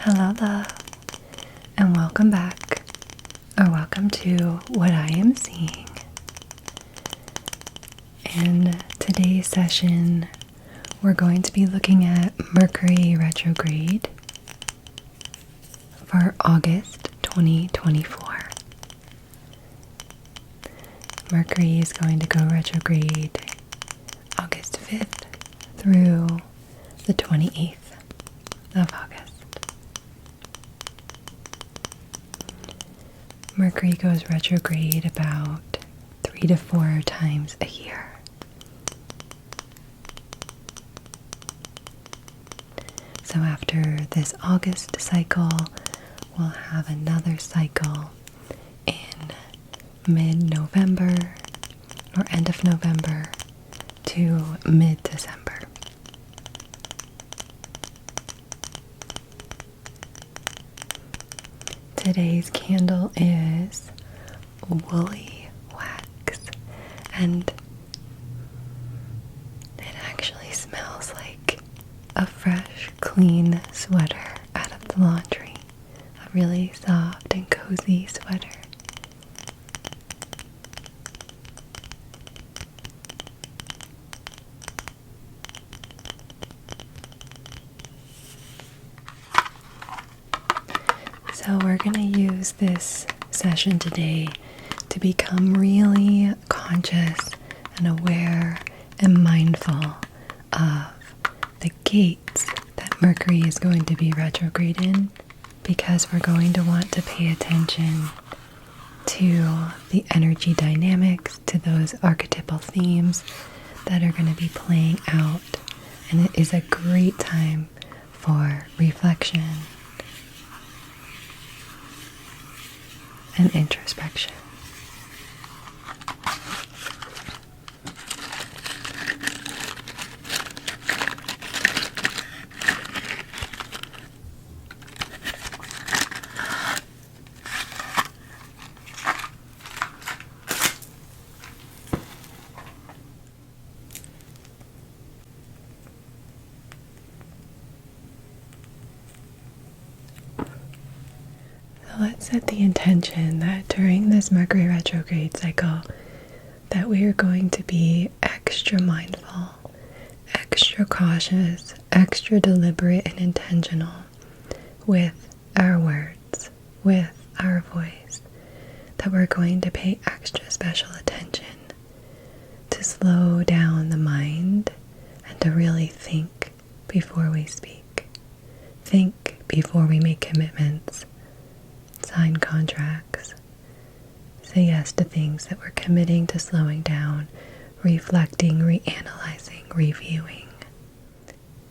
Hello love, and welcome back, or welcome to What I Am Seeing. In today's session, we're going to be looking at Mercury Retrograde for August 2024. Mercury is going to go retrograde August 5th through the 28th of August. Mercury goes retrograde about 3 to 4 times a year. So after this August cycle, we'll have another cycle in mid-November or end of November to mid-December. Today's candle is woolly wax, and it actually smells like a fresh, clean sweater out of the laundry. A really soft and cozy sweater. So we're going to use this session today to become really conscious and aware and mindful of the gates that Mercury is going to be retrograde in, because we're going to want to pay attention to the energy dynamics, to those archetypal themes that are going to be playing out. And it is a great time for reflection and introspection. Let's set the intention that during this Mercury retrograde cycle that we are going to be extra mindful, extra cautious, extra deliberate and intentional with our words, with our voice, that we're going to pay extra special attention to slow down the mind and to really think before we speak, think before we make commitments, sign contracts, say yes to things that we're committing to slowing down, reflecting, reanalyzing, reviewing.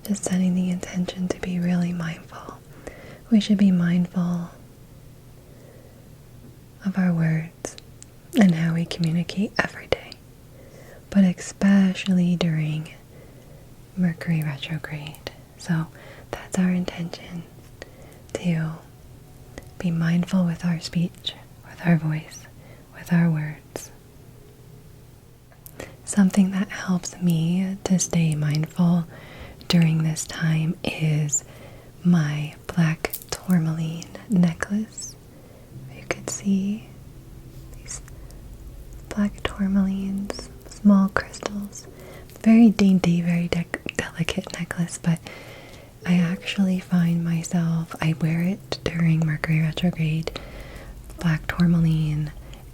Just setting the intention to be really mindful. We should be mindful of our words and how we communicate every day, but especially during Mercury retrograde. So that's our intention, to be mindful with our speech, with our voice, with our words. Something that helps me to stay mindful during this time is my black tourmaline necklace. You could see these black tourmalines, small crystals. Very dainty, very delicate necklace, but I actually find myself, I wear it during Mercury retrograde. Black tourmaline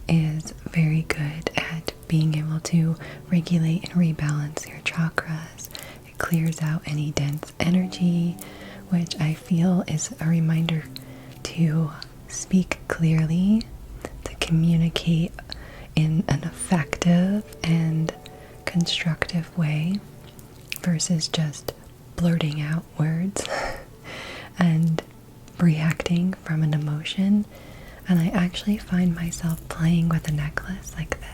is very good at being able to regulate and rebalance your chakras. It clears out any dense energy, which I feel is a reminder to speak clearly, to communicate in an effective and constructive way versus just blurting out words and reacting from an emotion. And I actually find myself playing with a necklace like this,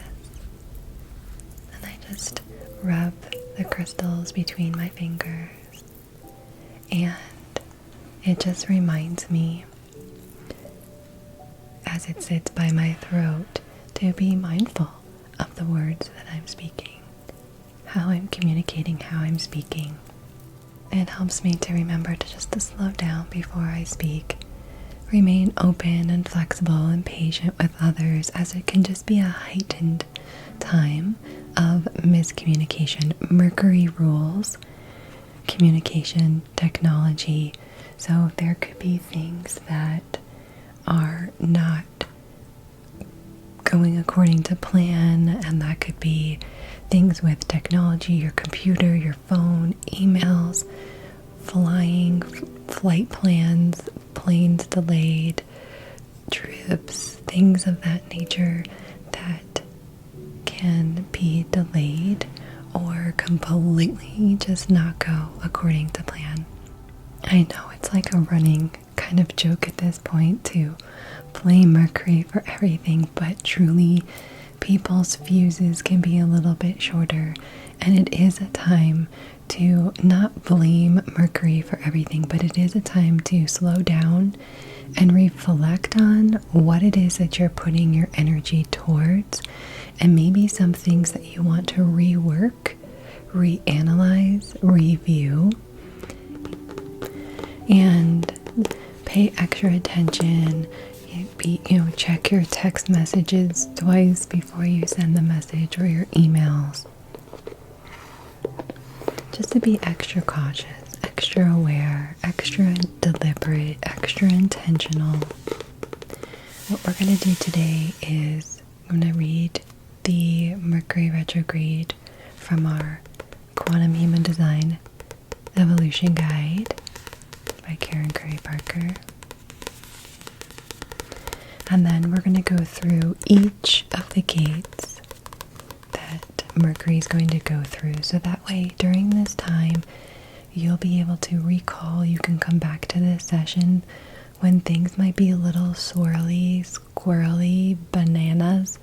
and I just rub the crystals between my fingers, and it just reminds me, as it sits by my throat, to be mindful of the words that I'm speaking, how I'm communicating, how I'm speaking. it helps me to remember to slow down before I speak. Remain open and flexible and patient with others, as it can just be a heightened time of miscommunication. Mercury rules communication technology, so there could be things that are not going according to plan, and that could be things with technology, your computer, your phone, emails, flight plans, planes delayed, trips, things of that nature that can be delayed or completely just not go according to plan. I know it's like a running kind of joke at this point to blame Mercury for everything, but truly people's fuses can be a little bit shorter, and it is a time to not blame Mercury for everything, but it is a time to slow down and reflect on what it is that you're putting your energy towards, and maybe some things that you want to rework, reanalyze, review, and pay extra attention. Check your text messages twice before you send the message, or your emails. Just to be extra cautious, extra aware, extra deliberate, extra intentional. What we're going to do today is I'm going to read the Mercury Retrograde from our Quantum Human Design Evolution Guide by Karen Curry Parker. And then we're going to go through each of the gates that Mercury is going to go through. So that way, during this time, you'll be able to recall. You can come back to this session when things might be a little swirly, squirrely, bananas,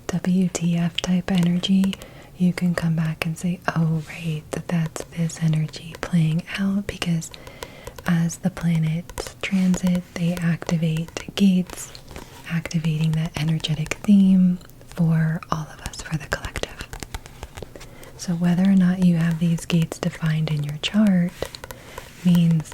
WTF type energy. You can come back and say, oh, right, that's this energy playing out, because as the planets transit, they activate gates, activating that energetic theme for all of us, for the collective. So whether or not you have these gates defined in your chart means,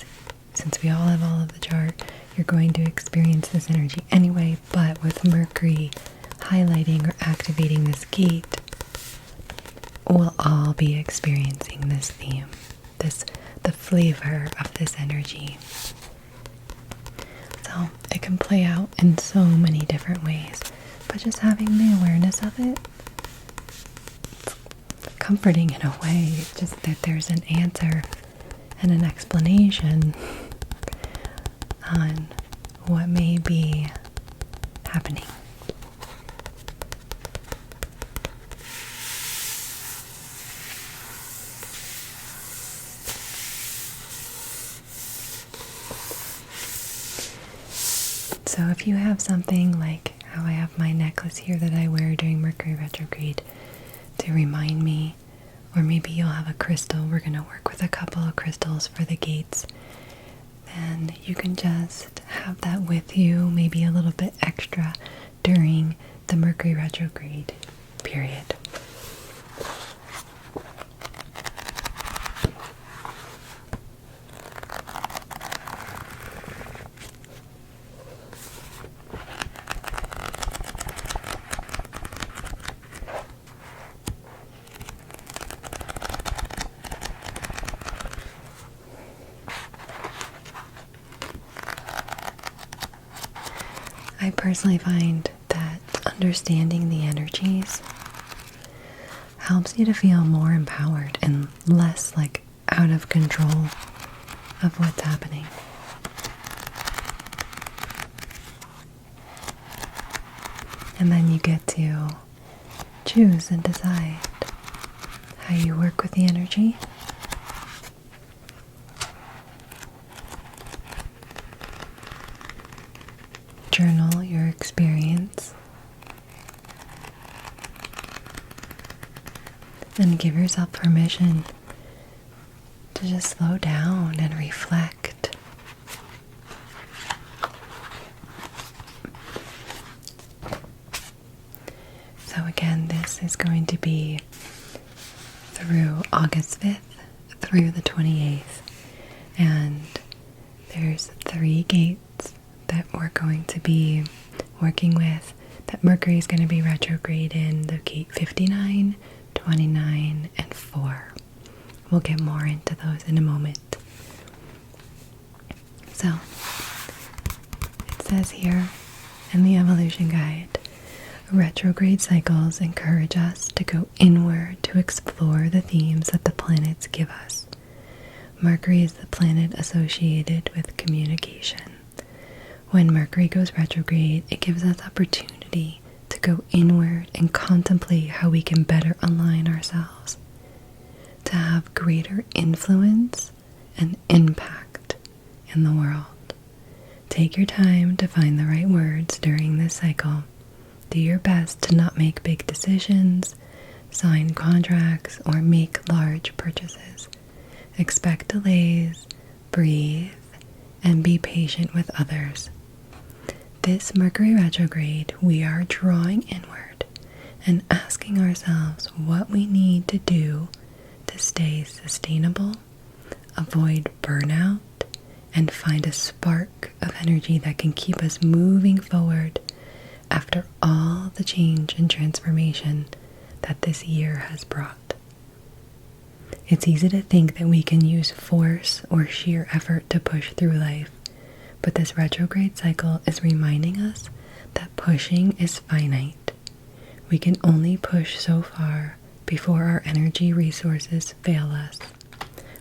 since we all have all of the chart, you're going to experience this energy anyway. But with Mercury highlighting or activating this gate, we'll all be experiencing this theme, the flavor of this energy. So it can play out in so many different ways, but just having the awareness of it, it's comforting in a way. It's just that there's an answer and an explanation on what may be happening. So if you have something like how I have my necklace here that I wear during Mercury retrograde to remind me, or maybe you'll have a crystal, we're going to work with a couple of crystals for the gates, then you can just have that with you, maybe a little bit extra during the Mercury retrograde period. I personally find that understanding the energies helps you to feel more empowered and less like out of control of what's happening. And then you get to choose and decide how you work with the energy. Journal your experience and give yourself permission to just slow down and reflect. So again, this is going to be through August 5th through the 28th. And there's 3 gates that we're going to be working with, that Mercury is going to be retrograde in: the gate 59, 29, and 4. We'll get more into those in a moment. So, it says here in the evolution guide, retrograde cycles encourage us to go inward to explore the themes that the planets give us. Mercury is the planet associated with communication. When Mercury goes retrograde, it gives us opportunity to go inward and contemplate how we can better align ourselves, to have greater influence and impact in the world. Take your time to find the right words during this cycle. Do your best to not make big decisions, sign contracts, or make large purchases. Expect delays, breathe, and be patient with others. This Mercury retrograde, we are drawing inward and asking ourselves what we need to do to stay sustainable, avoid burnout, and find a spark of energy that can keep us moving forward after all the change and transformation that this year has brought. It's easy to think that we can use force or sheer effort to push through life, but this retrograde cycle is reminding us that pushing is finite. We can only push so far before our energy resources fail us.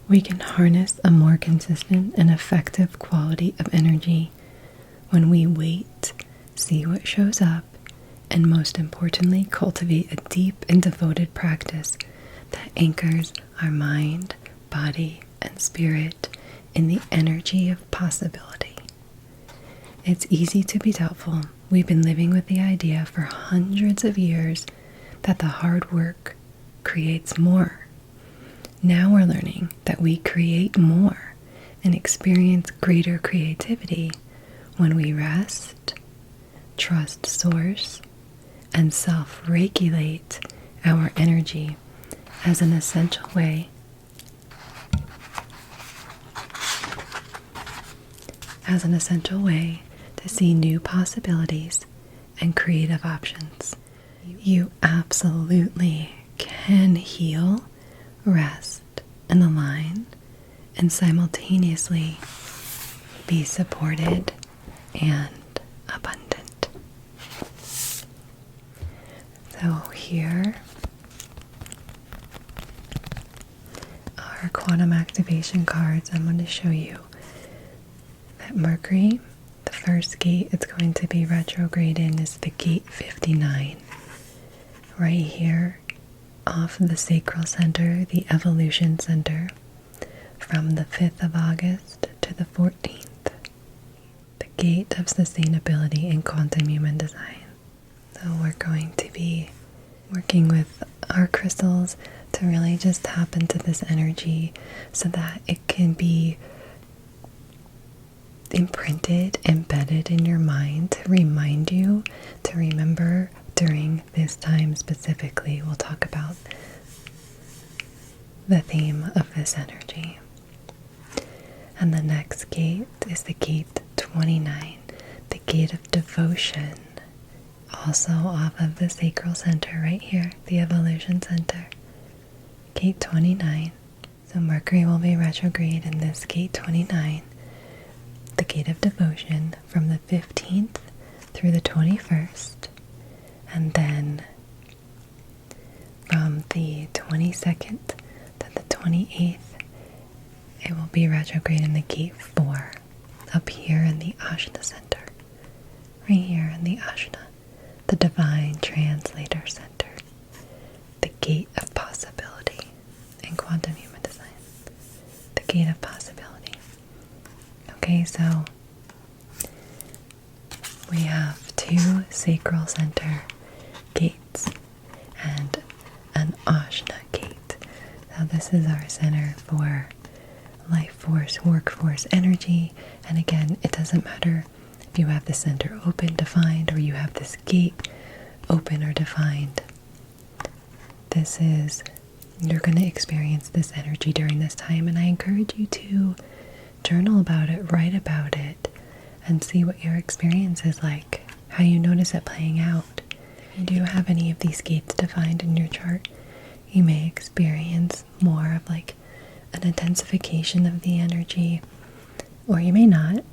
We can harness a more consistent and effective quality of energy when we wait, see what shows up, and most importantly, cultivate a deep and devoted practice that anchors our mind, body, and spirit in the energy of possibility. It's easy to be doubtful. We've been living with the idea for hundreds of years that the hard work creates more. Now we're learning that we create more and experience greater creativity when we rest, trust source, and self-regulate our energy as an essential way to see new possibilities and creative options. You absolutely can heal, rest, and align, and simultaneously be supported and abundant. So here are quantum activation cards. I'm going to show you that Mercury, the first gate it's going to be retrograde in, is the gate 59. Right here off the sacral center, the evolution center, from the 5th of August to the 14th. The gate of sustainability in quantum human design. So we're going to be working with our crystals to really just tap into this energy so that it can be imprinted, embedded in your mind to remind you to remember during this time specifically. We'll talk about the theme of this energy. And the next gate is the gate 29, the gate of devotion, also off of the sacral center right here, the evolution center. Gate 29. So Mercury will be retrograde in this gate 29, the gate of devotion, from the 15th through the 21st. And then from the 22nd to the 28th, it will be retrograde in the gate 4, up here in the Ajna center. Right here in the Ajna, the divine translator center. The gate of possibility in quantum human design. The gate of possibility. Okay, so we have 2 sacral center gates and an Ajna gate. Now this is our center for life force, workforce, energy. And again, it doesn't matter if you have the center open, defined, or you have this gate open or defined. You're going to experience this energy during this time, and I encourage you to journal about it, write about it, and see what your experience is like, how you notice it playing out. If you do have any of these gates defined in your chart, you may experience more of like an intensification of the energy, or you may not,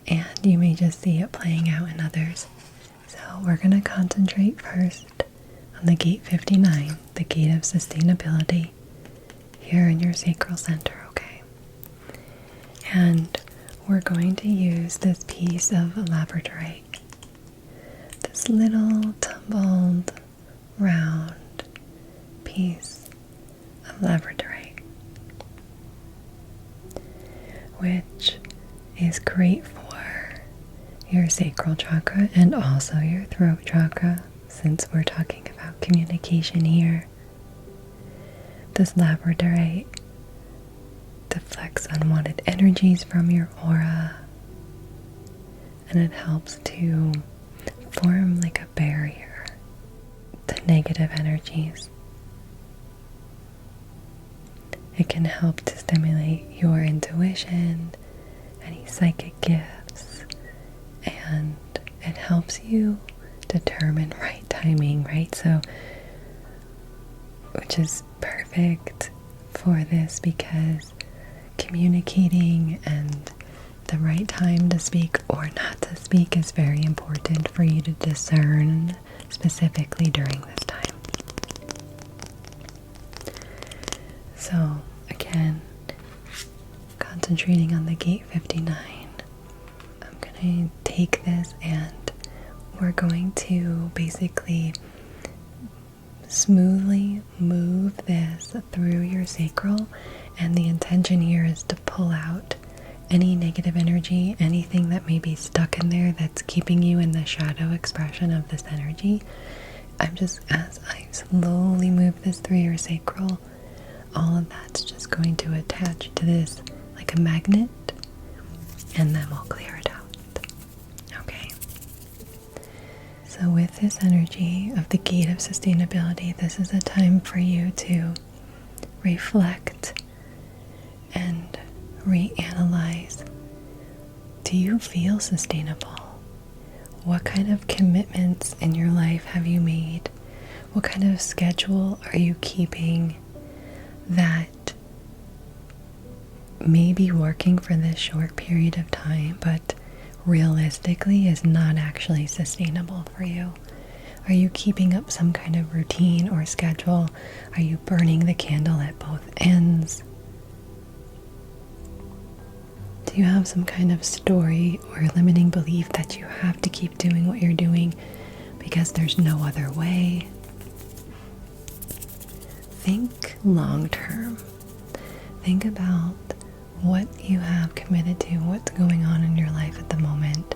and you may just see it playing out in others. So we're going to concentrate first on the gate 59, the gate of sustainability, here in your sacral center, okay? And we're going to use this piece of Labradorite, this little tumbled round piece of Labradorite, which is great for your sacral chakra and also your throat chakra, since we're talking about communication here. This Labradorite deflects unwanted energies from your aura, and it helps to form like a barrier to negative energies. It can help to stimulate your intuition, any psychic gifts, and it helps you determine right timing, right? So, which is perfect for this, because communicating and the right time to speak or not to speak is very important for you to discern specifically during this time. So again, concentrating on the gate 59, I'm going to take this and we're going to basically smoothly move this through your sacral, and the intention here is to pull out any negative energy, anything that may be stuck in there that's keeping you in the shadow expression of this energy. As I slowly move this through your sacral, all of that's just going to attach to this like a magnet, and then we'll clear it out. Okay. So with this energy of the gate of sustainability, this is a time for you to reflect and reanalyze. Do you feel sustainable? What kind of commitments in your life have you made? What kind of schedule are you keeping that may be working for this short period of time, but realistically is not actually sustainable for you? Are you keeping up some kind of routine or schedule? Are you burning the candle at both ends? Do you have some kind of story or limiting belief that you have to keep doing what you're doing because there's no other way? Think long term. Think about what you have committed to, what's going on in your life at the moment.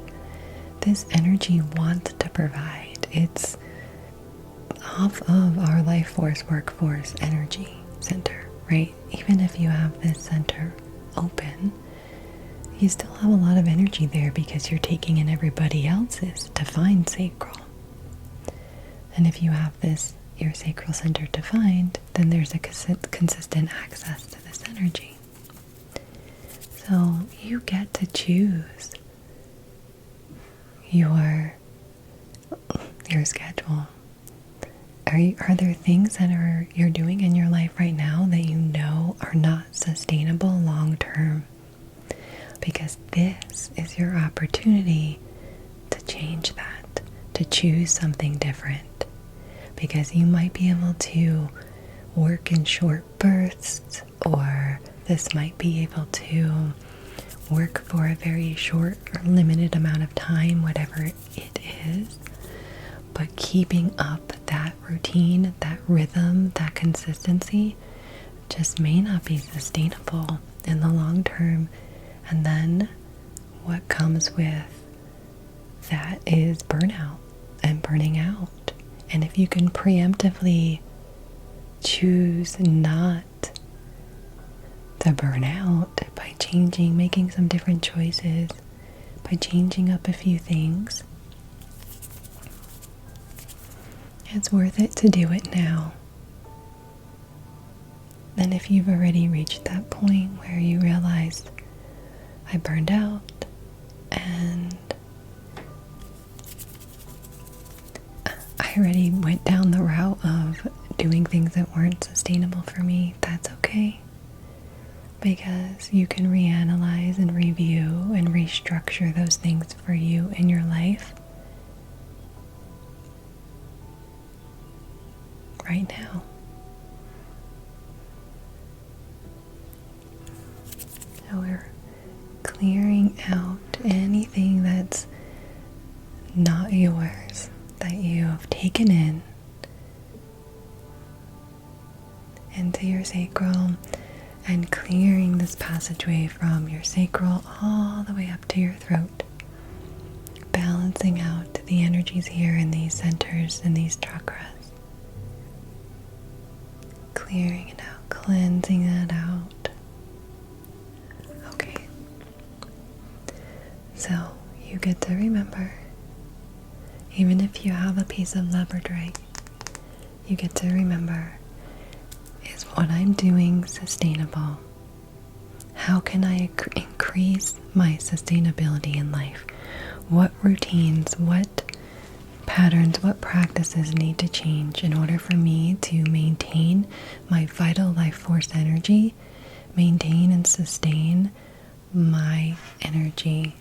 This energy wants to provide. It's off of our life force, workforce, energy center, right? Even if you have this center open, you still have a lot of energy there because you're taking in everybody else's defined sacral. And if you have this, your sacral center defined, then there's a consistent access to this energy. So you get to choose your schedule. Are there things that you're doing in your life right now that you know are not sustainable long term? Because this is your opportunity to change that, to choose something different. Because you might be able to work in short bursts, or this might be able to work for a very short or limited amount of time, whatever it is. But keeping up that routine, that rhythm, that consistency just may not be sustainable in the long term. And then what comes with that is burnout and burning out. And if you can preemptively choose not to burn out by making some different choices, by changing up a few things, it's worth it to do it now. And if you've already reached that point where you realized I burned out, and I already went down the route of doing things that weren't sustainable for me. That's okay, because you can reanalyze and review and restructure those things for you in your life right now. So we're clearing out anything that's not yours, that you have taken into your sacral, and clearing this passageway from your sacral all the way up to your throat, balancing out the energies here in these centers and these chakras, clearing it out, cleansing that out. Okay, so you get to remember, even if you have a piece of Labradorite, you get to remember, is what I'm doing sustainable? How can I increase my sustainability in life? What routines, what patterns, what practices need to change in order for me to maintain my vital life force energy, maintain and sustain my energy?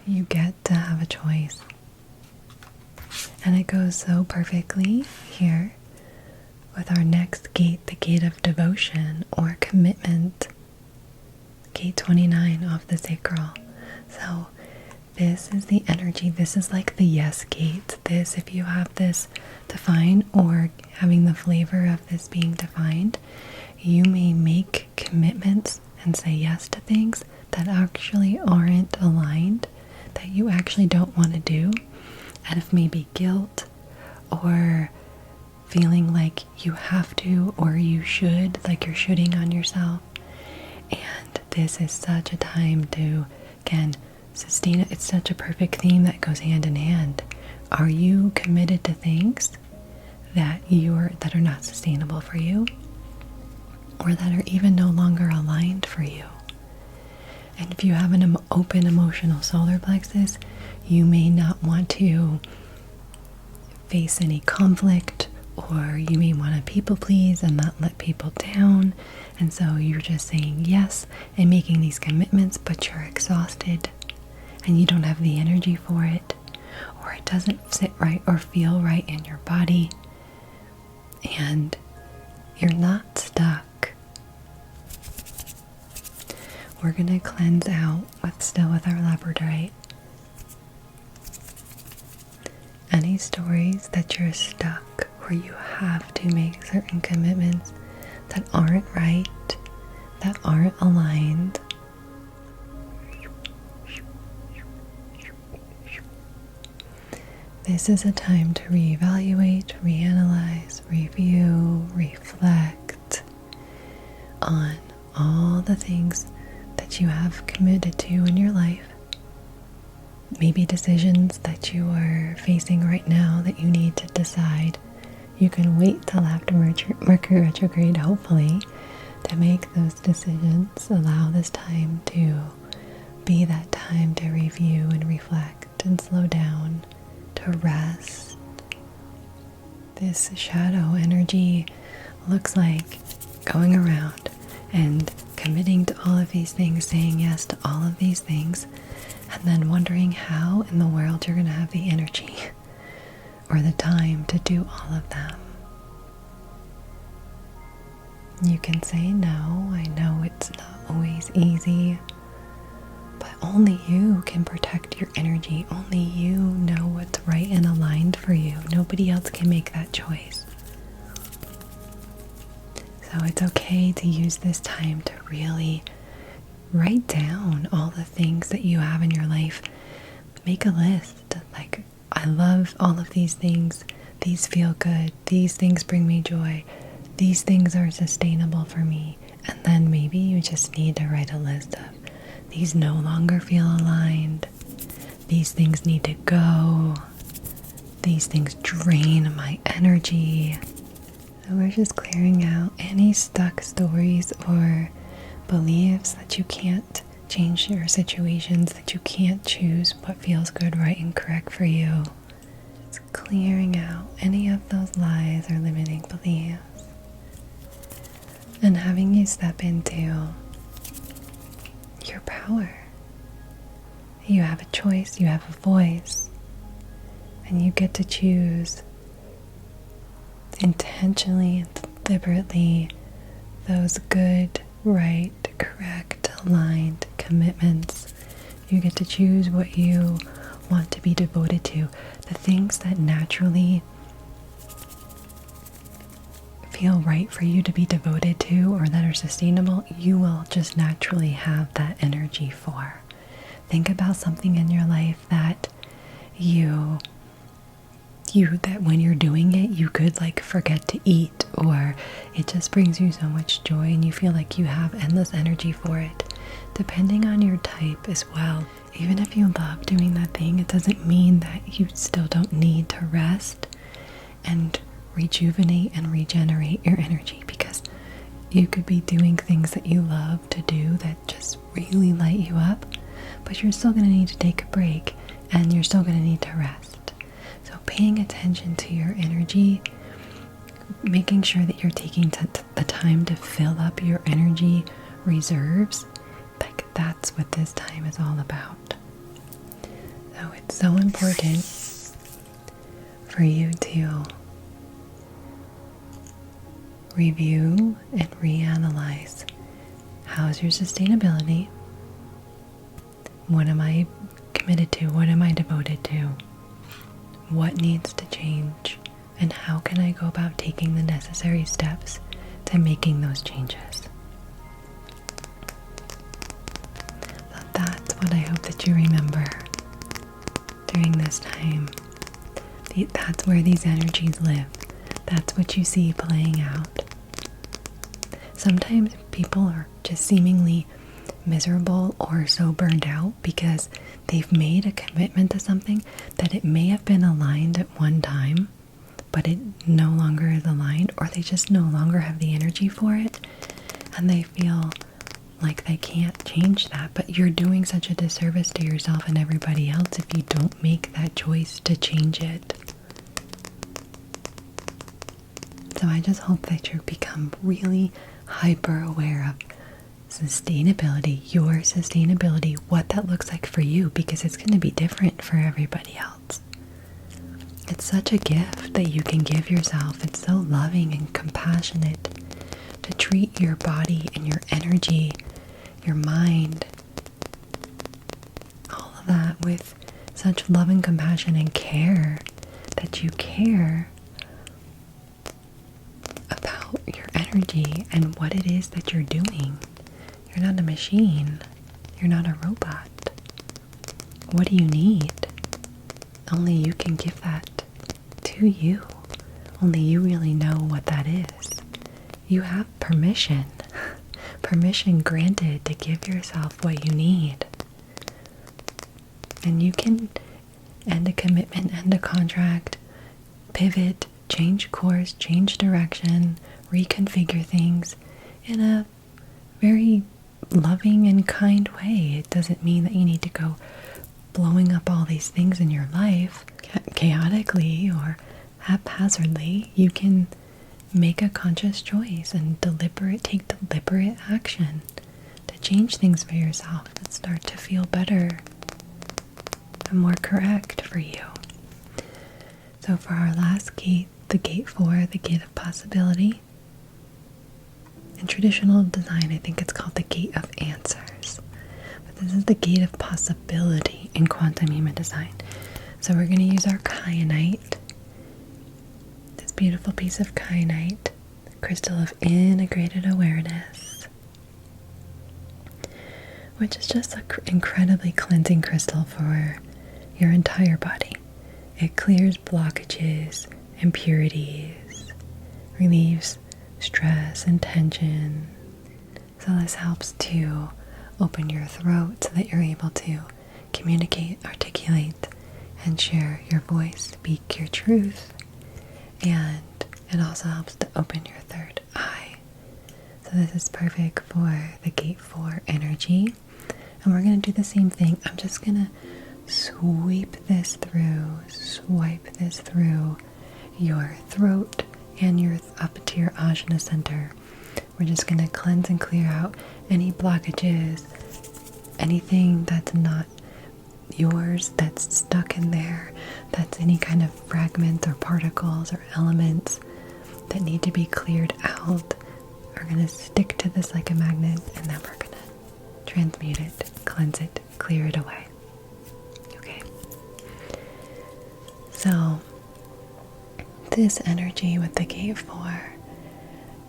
You get to have a choice. And it goes so perfectly here with our next gate, the gate of devotion or commitment, gate 29 of the sacral. So this is the energy, this is like the yes gate. This, if you have this defined or having the flavor of this being defined, you may make commitments and say yes to things that actually aren't aligned, that you actually don't want to do, out of maybe guilt or feeling like you have to or you should, like you're shooting on yourself. And this is such a time to, again, sustain it. It's such a perfect theme that goes hand in hand. Are you committed to things that are not sustainable for you, or that are even no longer aligned for you? And if you have an open emotional solar plexus, you may not want to face any conflict, or you may want to people please and not let people down. And so you're just saying yes and making these commitments, but you're exhausted and you don't have the energy for it, or it doesn't sit right or feel right in your body, and you're not stuck. We're going to cleanse out with our Labradorite any stories that you're stuck, where you have to make certain commitments that aren't right, that aren't aligned. This is a time to reevaluate, reanalyze, review, reflect on all the things that you have committed to in your life. Maybe decisions that you are facing right now that you need to decide. You can wait till after Mercury Retrograde, hopefully, to make those decisions. Allow this time to be that time to review and reflect and slow down, to rest. This shadow energy looks like going around and committing to all of these things, saying yes to all of these things, and then wondering how in the world you're going to have the energy or the time to do all of them. You can say no. I know it's not always easy, but only you can protect your energy. Only you know what's right and aligned for you. Nobody else can make that choice. So it's okay to use this time to really write down all the things that you have in your life. Make a list. Like, I love all of these things. These feel good. These things bring me joy. These things are sustainable for me. And then maybe you just need to write a list of, these no longer feel aligned. These things need to go. These things drain my energy. So we're just clearing out any stuck stories or beliefs that you can't change your situations, that you can't choose what feels good, right, and correct for you. It's clearing out any of those lies or limiting beliefs. And having you step into your power. You have a choice, you have a voice, and you get to choose intentionally and deliberately those good, right, correct, aligned commitments. You get to choose what you want to be devoted to. The things that naturally feel right for you to be devoted to or that are sustainable, you will just naturally have that energy for. Think about something in your life that that when you're doing it, you could like forget to eat, or it just brings you so much joy and you feel like you have endless energy for it. Depending on your type as well. Even if you love doing that thing, it doesn't mean that you still don't need to rest and rejuvenate and regenerate your energy, because you could be doing things that you love to do that just really light you up, but you're still going to need to take a break and you're still going to need to rest. So paying attention to your energy, making sure that you're taking the time to fill up your energy reserves, like that's what this time is all about. So it's so important for you to review and reanalyze. How's your sustainability? What am I committed to? What am I devoted to? What needs to change? And how can I go about taking the necessary steps to making those changes? So that's what I hope that you remember during this time. That's where these energies live. That's what you see playing out. Sometimes people are just seemingly miserable or so burned out because they've made a commitment to something that it may have been aligned at one time, but it no longer is aligned, or they just no longer have the energy for it, and they feel like they can't change that. But you're doing such a disservice to yourself and everybody else if you don't make that choice to change it. So I just hope that you become really hyper aware of sustainability, your sustainability, what that looks like for you, because it's going to be different for everybody else. It's such a gift that you can give yourself. It's so loving and compassionate to treat your body and your energy, your mind, all of that with such love and compassion and care, that you care about your energy and what it is that you're doing. You're not a machine. You're not a robot. What do you need? Only you can give that to you. Only you really know what that is. You have permission. Permission granted to give yourself what you need. And you can end a commitment, end a contract, pivot, change course, change direction, reconfigure things in a very loving and kind way. It doesn't mean that you need to go blowing up all these things in your life chaotically or haphazardly. You can make a conscious choice and take deliberate action to change things for yourself and start to feel better and more correct for you. So for our last gate, the gate 4, the gate of possibility, in traditional design, I think it's called the gate of answers. But this is the gate of possibility in quantum human design. So we're going to use our Kyanite, this beautiful piece of Kyanite, crystal of integrated awareness, which is just an incredibly cleansing crystal for your entire body. It clears blockages, impurities, relieves stress and tension. So this helps to open your throat so that you're able to communicate, articulate, and share your voice, speak your truth. And it also helps to open your third eye So this is perfect for the gate 4 energy. And we're going to do the same thing. I'm just going to swipe this through your throat and your up to your ajna center. We're just going to cleanse and clear out any blockages, anything that's not yours that's stuck in there, that's any kind of fragments or particles or elements that need to be cleared out. We're going to stick to this like a magnet, and then we're going to transmute it, cleanse it, clear it away. Okay. So this energy with the gate 4,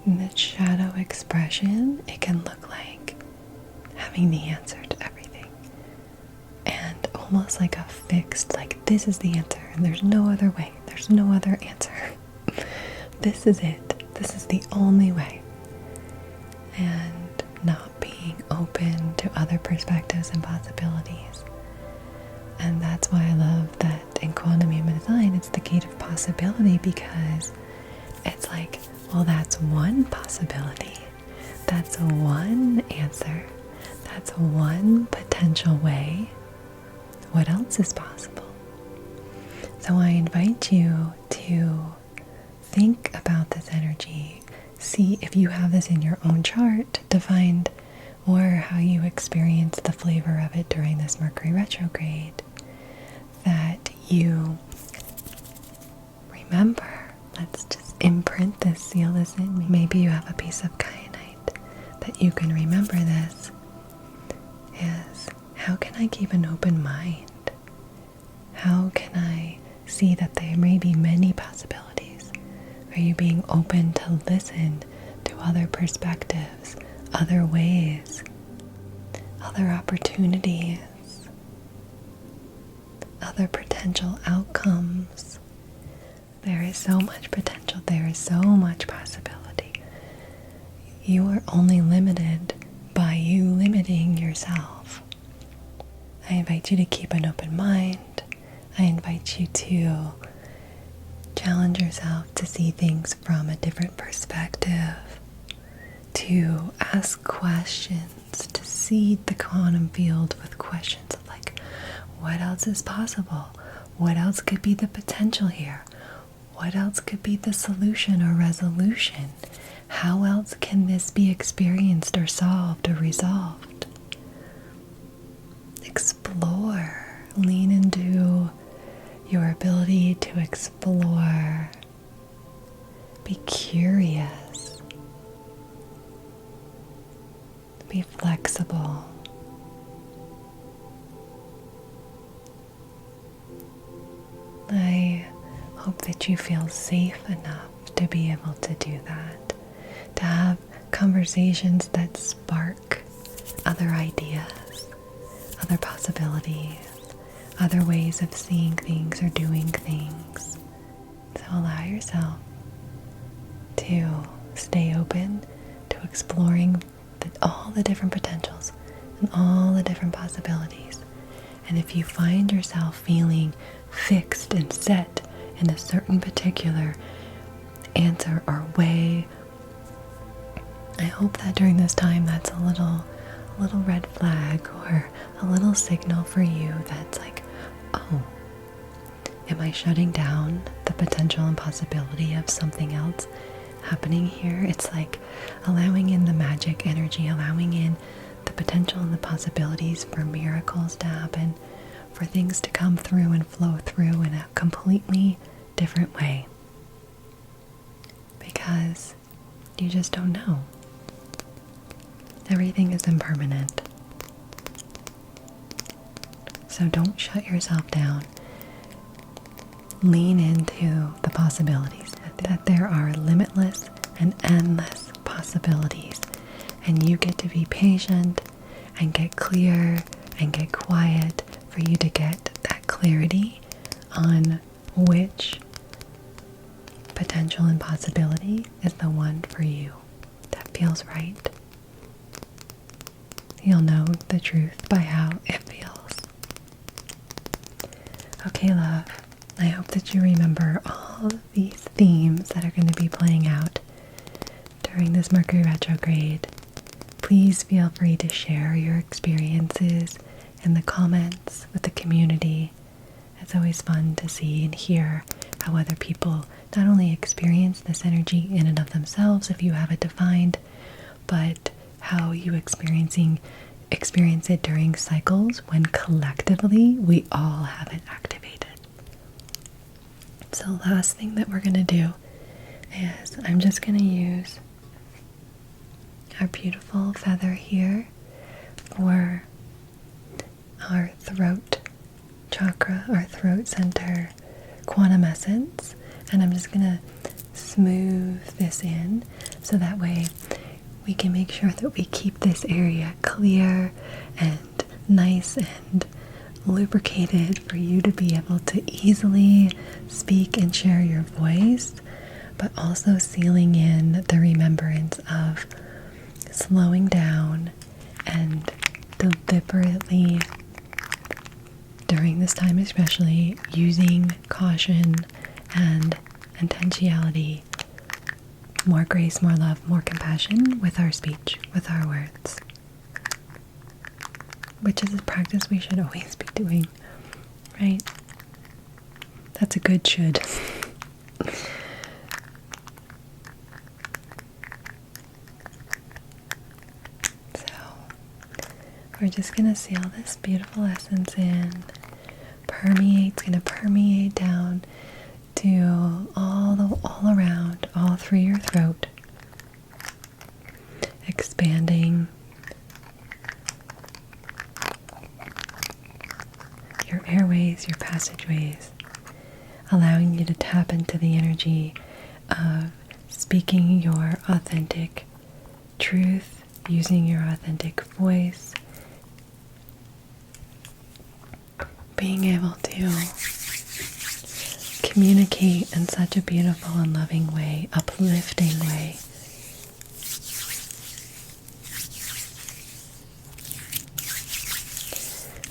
the shadow expression, it can look like having the answer to everything. And almost like a fixed, like this is the answer and there's no other way. There's no other answer. This is it. This is the only way. And not being open to other perspectives and possibilities. And that's why I love that in quantum human design, it's the gate of possibility, because it's like, well, that's one possibility. That's one answer. That's one potential way. What else is possible? So I invite you to think about this energy. See if you have this in your own chart to find, or how you experience the flavor of it during this Mercury retrograde. That you remember. Let's just imprint this, seal this in. Maybe you have a piece of kyanite that you can remember this. Is how can I keep an open mind? How can I see that there may be many possibilities? Are you being open to listen to other perspectives, other ways, other opportunities, other potential outcomes? There is so much potential. There is so much possibility. You are only limited by you limiting yourself. I invite you to keep an open mind. I invite you to challenge yourself to see things from a different perspective, to ask questions, to seed the quantum field with questions of like, what else is possible? What else could be the potential here? What else could be the solution or resolution? How else can this be experienced or solved or resolved? Explore. Lean into your ability to explore. Be curious. Be flexible. I hope that you feel safe enough to be able to do that, to have conversations that spark other ideas, other possibilities, other ways of seeing things or doing things. So allow yourself to stay open to exploring all the different potentials and all the different possibilities. And if you find yourself feeling fixed and set in a certain particular answer or way, I hope that during this time that's a little red flag or a little signal for you that's like, oh, am I shutting down the potential and possibility of something else happening here? It's like allowing in the magic energy, allowing in the potential and the possibilities for miracles to happen, for things to come through and flow through in a completely different way. Because you just don't know. Everything is impermanent. So don't shut yourself down. Lean into the possibilities, that there are limitless and endless possibilities. And you get to be patient and get clear and get quiet for you to get that clarity on which potential and possibility is the one for you that feels right. You'll know the truth by how it feels. Okay, love, I hope that you remember all of these themes that are going to be playing out during this Mercury retrograde. Please feel free to share your experiences in the comments with the community. It's always fun to see and hear how other people not only experience this energy in and of themselves, if you have it defined, but how you experience it during cycles when collectively we all have it activated. So last thing that we're going to do is I'm just going to use our beautiful feather here for our throat chakra, our throat center quantum essence, and I'm just going to smooth this in so that way we can make sure that we keep this area clear and nice and lubricated for you to be able to easily speak and share your voice, but also sealing in the remembrance of slowing down and deliberately, during this time especially, using caution and intentionality, more grace, more love, more compassion with our speech, with our words, which is a practice we should always be doing, right? That's a good should. So we're just going to seal this beautiful essence in. It's going to permeate down to all around, all through your throat, expanding your airways, your passageways, allowing you to tap into the energy of speaking your authentic truth, using your authentic voice, being able to communicate in such a beautiful and loving way, uplifting way.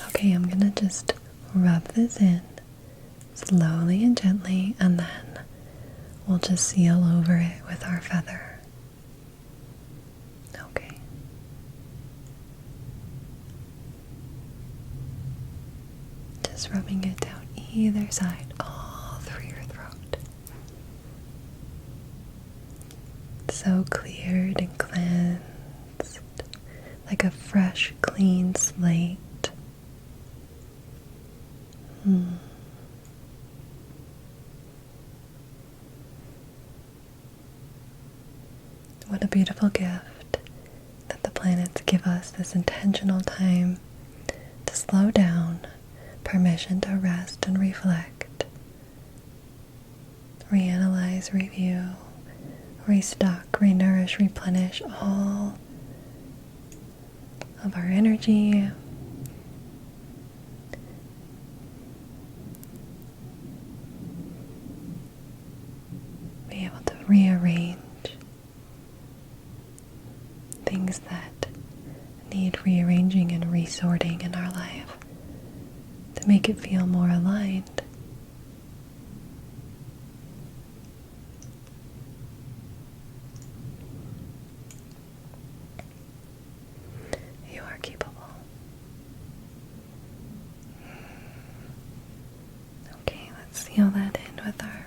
Okay, I'm gonna just rub this in slowly and gently, and then we'll just seal over it with our feather. Okay. Just rubbing it down either side, all through your throat. So cleared and cleansed, like a fresh, clean slate. What a beautiful gift that the planets give us, this intentional time to slow down, permission to rest and reflect, reanalyze, review, restock, renourish, replenish all of our energy. Be able to rearrange things that need rearranging and resorting in our life to make it feel more aligned. You are capable. Okay, let's seal that in with our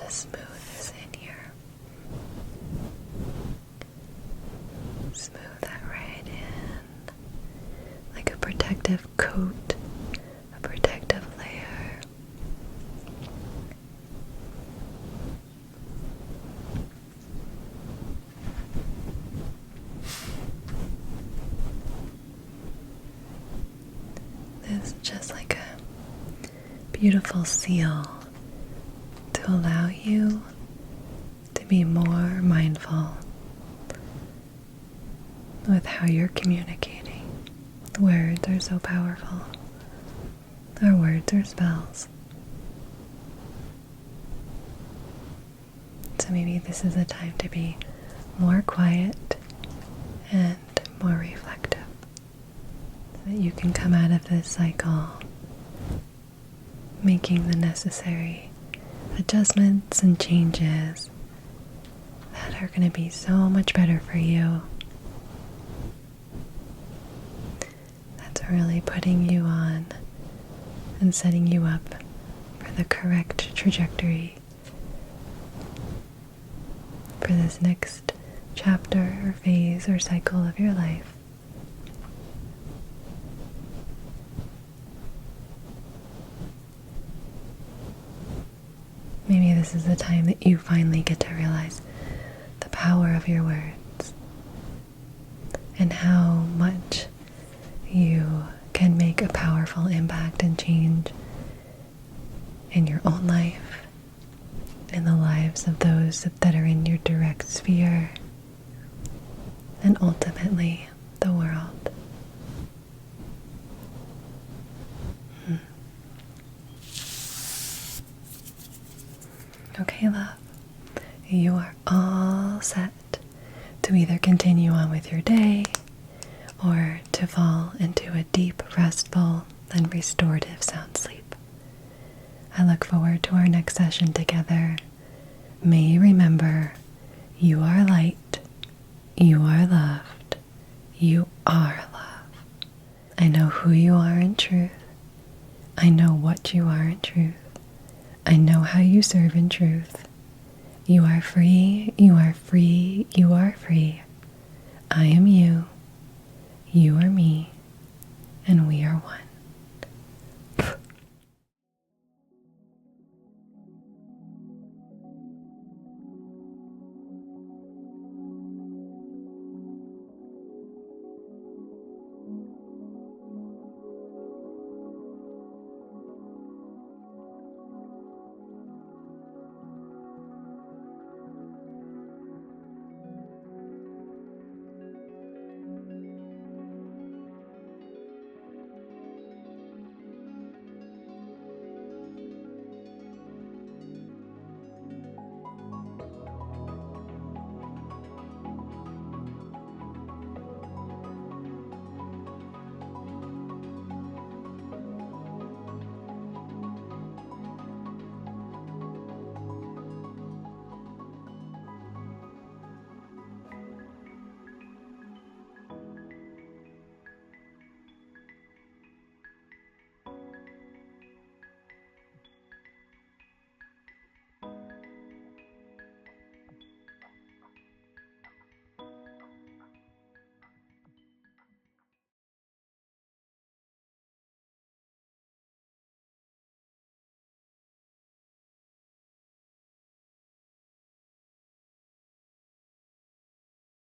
smooth this in here. Smooth that right in. Like a protective coat, a protective layer. This is just like a beautiful seal to allow you to be more mindful with how you're communicating. Words are so powerful. Our words are spells. So maybe this is a time to be more quiet and more reflective, so that you can come out of this cycle making the necessary adjustments and changes that are going to be so much better for you. That's really putting you on and setting you up for the correct trajectory for this next chapter or phase or cycle of your life. Maybe this is the time that you finally get to realize the power of your words and how much you can make a powerful impact and change in your own life, in the lives of those that are in your direct sphere, and ultimately the world. Okay, love, you are all set to either continue on with your day or to fall into a deep, restful, and restorative sound sleep. I look forward to our next session together. May you remember, you are light, you are loved, you are love. I know who you are in truth. I know what you are in truth. I know how you serve in truth. You are free, you are free, you are free. I am you.